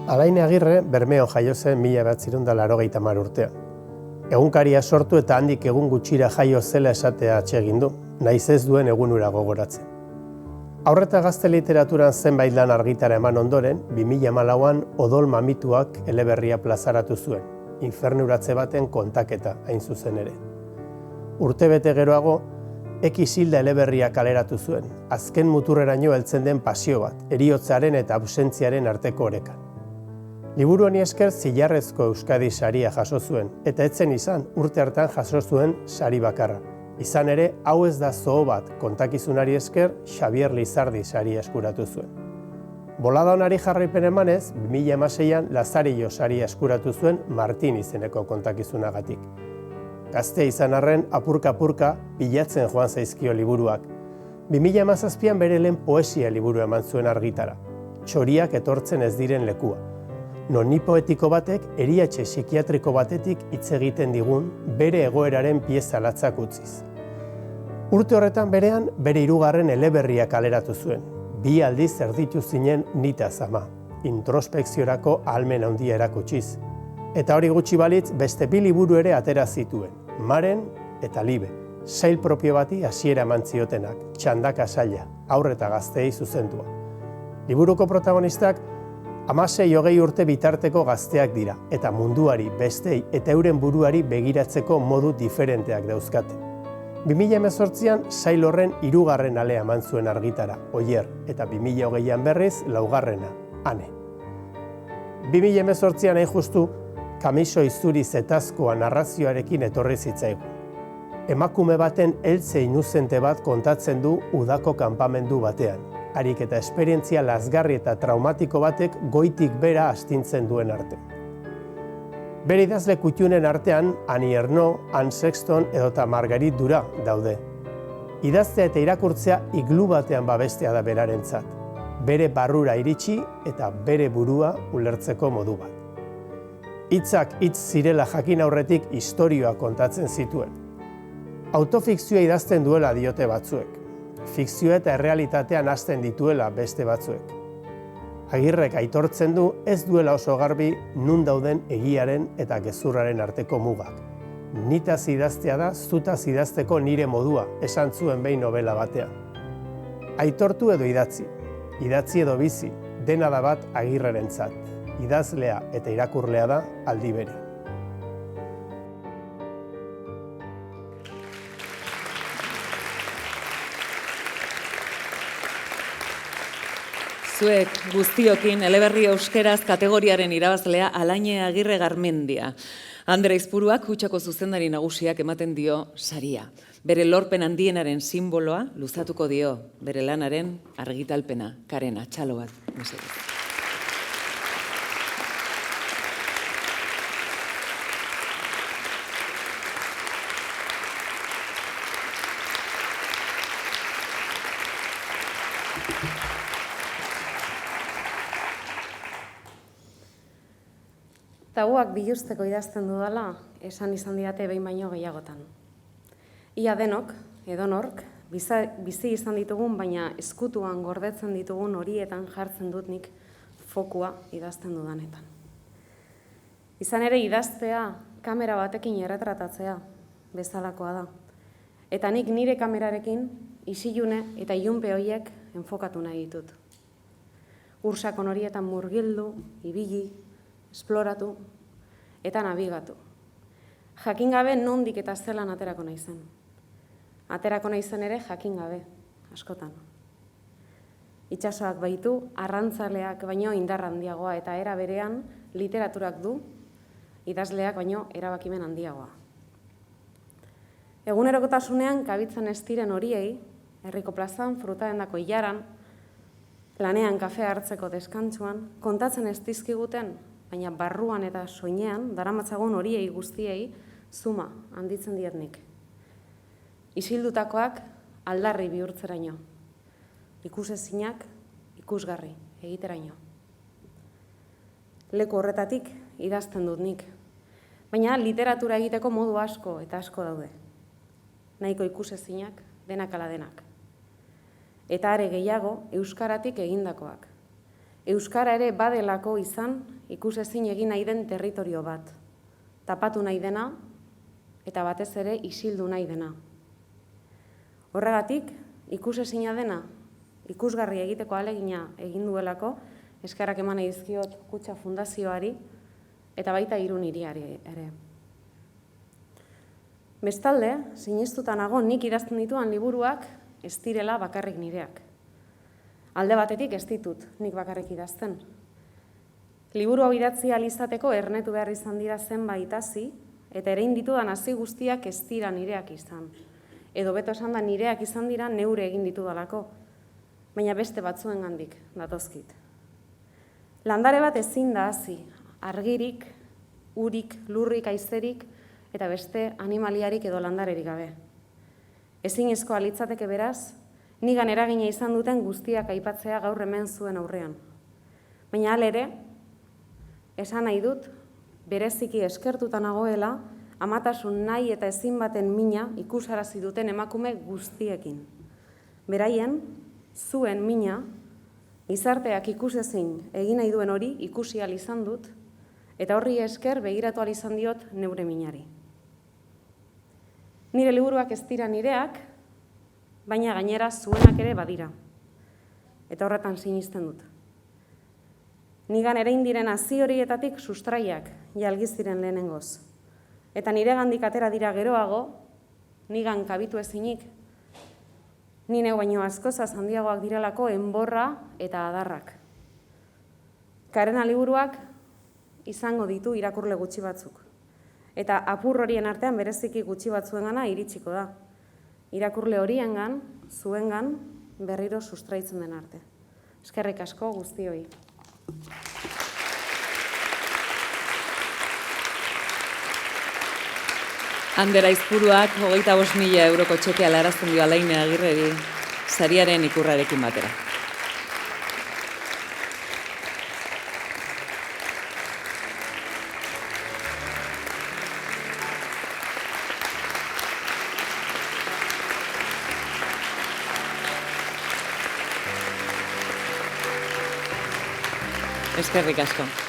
Alain Agirre Bermeon jaio zen 1980 urtean. Egunkaria sortu eta handik egun gutxira jaio zela esatea atsegin du, nahiz ez duen egunura gogoratzen. Aurreta gazte literaturan zenbait lan argitara eman ondoren, 2014an Odol Mamituak eleberria plazaratu zuen, infernuratze baten kontaketa hain zuzen ere. Urtebete geroago, Hilda eleberria kaleratu zuen, azken muturreraino heltzen den pasio bat, heriotzaren eta ausentziaren arteko orekan. Liburu honi esker zilarrezko Euskadi saria jaso zuen, eta etzen izan urte hartan jaso zuen sari bakarra. Izan ere, hau ez da zoo bat kontakizunari esker Xabier Lizardi saria eskuratu zuen. Bolada honari jarraipen emanez, 2016an Lazarillo saria eskuratu zuen Martin izeneko kontakizunagatik. Gazte izan arren, apurka-apurka bilatzen joan zaizkio liburuak. 2017an bere lehen poesia liburu eman zuen argitara, Txoriak etortzen ez diren lekua. Noni poetiko batek erietxe psikiatriko batetik hitz egiten digun bere egoeraren pieza latzak utziz. Urte horretan berean bere hirugarren eleberria kaleratu zuen. 2 aldiz erditu zinen nitaz ama, introspekziorako ahalmen handia erakutsiz. Eta hori gutxi balitz beste 2 liburu ere atera zituen, Maren eta Libe, sail propio bati hasiera eman ziotenak, Txandaka saila, haur eta gazteei zuzendua. Liburuko protagonistak 16-20 urte bitarteko gazteak dira, eta munduari, bestei eta euren buruari begiratzeko modu diferenteak dauzkate. 2018an sail horren 3. alea eman zuen argitara, Oier, eta 2020an berriz 4. Ane. 2018an hain justu, Kamiso izuri zetazkoa narrazioarekin etorri zitzaigu. Emakume baten heltze inuzente bat kontatzen du udako kanpamendu batean, harik eta esperientzia lazgarri eta traumatiko batek goitik bera astintzen duen arte. Bere idazle kuttunen artean Annie Ernaux, Anne Sexton edota Marguerite Duras daude. Idaztea eta irakurtzea iglu batean babestea da berarentzat, bere barrura iritsi eta bere burua ulertzeko modu bat. Hitzak hitz zirela jakin aurretik istorioa kontatzen zituen. Autofikzioa idazten duela diote batzuek, fikzioa eta errealitatea nahasten dituela beste batzuek. Agirrek aitortzen du ez duela oso garbi nun dauden egiaren eta gezurraren arteko mugak. Nitaz idaztea da zutaz idazteko nire modua, esan zuen behin novela batean. Aitortu edo idatzi edo bizi, dena da bat Agirrerentzat. Idazlea eta irakurlea da aldi bere. Zuek guztiokin eleberri euskeraz kategoriaren irabazlea Alain Agirre Garmendia. Andre Aizpuruak Kutxako zuzendari nagusiak ematen dio saria. Bere lorpen handienaren simboloa luzatuko dio, bere lanaren argitalpena, Karena, txalo bat, mesedez. Tabuak biluzteko idazten dudala, esan izan didate behin baino gehiagotan. Ia denok, edonork, bizi izan ditugun, baina ezkutuan gordetzen ditugun horietan jartzen dut nik fokua idazten dudanetan. Izan ere idaztea, kamera batekin erretratatzea bezalakoa da. Eta nik nire kamerarekin isilune eta ilunpe horiek enfokatu nahi ditut. Ursakon horietan murgildu, ibili, esploratu eta nabigatu. Jakin gabe nondik eta zelan aterako naizen. Aterako naizen ere jakin gabe, askotan. Itsasoak baitu, arrantzaleak baino indar handiagoa eta era berean literaturak du, idazleak baino erabakimen handiagoa. Egunerokotasunean kabitzen ez diren horiei, herriko plazan, frutadendako ilaran, lanean kafea hartzeko deskantsuan, kontatzen ez dizkiguten, baina barruan eta soinean, daramatzagun horiei guztiei, zuma handitzen dietnik. Isildutakoak aldarri bihurtzeraino, ikusezinak ikusgarri egiteraino. Leku horretatik idazten dut nik, baina literatura egiteko modu asko eta asko daude. Nahiko ikusezinak, denak ala denak. Eta are gehiago, euskaratik egindakoak. euskara ere badelako izan ikusezin egin nahi den territorio bat, tapatu nahi dena eta batez ere isildu nahi dena. Horregatik, ikusezina dena, ikusgarri egiteko ahalegina egin duelako, eskerrak eman nahi dizkiot Kutxa Fundazioari eta baita Irun hiriari ere. Bestalde, sinestuta nago nik idazten dituan liburuak ez direla bakarrik nireak. Alde batetik ez ditut nik bakarrik idazten. Liburu hau idatzi ahal izateko ernetu behar izan dira zenbait hasi eta erein ditudan hasi guztiak ez dira nireak izan. Edo beto esan da nireak izan dira neure egin ditudalako, baina beste batzuengandik datozkit. Landare bat ezin da hasi, argirik, urik, lurrik, haizerik eta beste animaliarik edo landarerik gabe. Ezinezkoa litzateke beraz, nigan eragina izan duten guztiak aipatzea gaur hemen zuen aurrean. Baina hala ere, esan nahi dut, bereziki eskertuta nagoela, amatasun nahi eta ezin baten mina ikusarazi duten emakume guztiekin. Beraien, zuen mina, gizarteak ikusezin egin nahi duen hori ikusi ahal izan dut, eta horri esker begiratu ahal izan diot neure minari. Nire liburuak ez dira nireak, baina gainera zuenak ere badira. Eta horretan sinisten dut. Nigan erein diren hazi horietatik sustraiak jalgi ziren lehenengoz. Eta nire gandik atera dira geroago, nigan kabitu ezinik, ni neu baino askozaz handiagoak direlako enborra eta adarrak. Karena liburuak izango ditu irakurle gutxi batzuk. Eta apur horien artean bereziki gutxi batzuengana iritsiko da. Irakurle horiengan, zuengan, berriro sustraitzen den arte. Eskerrik asko guztioi. Ander Aizpuruak 25.000 euroko txekea helarazten dio Alaine Agirreri sariaren ikurrarekin batera. Eskerrik asko.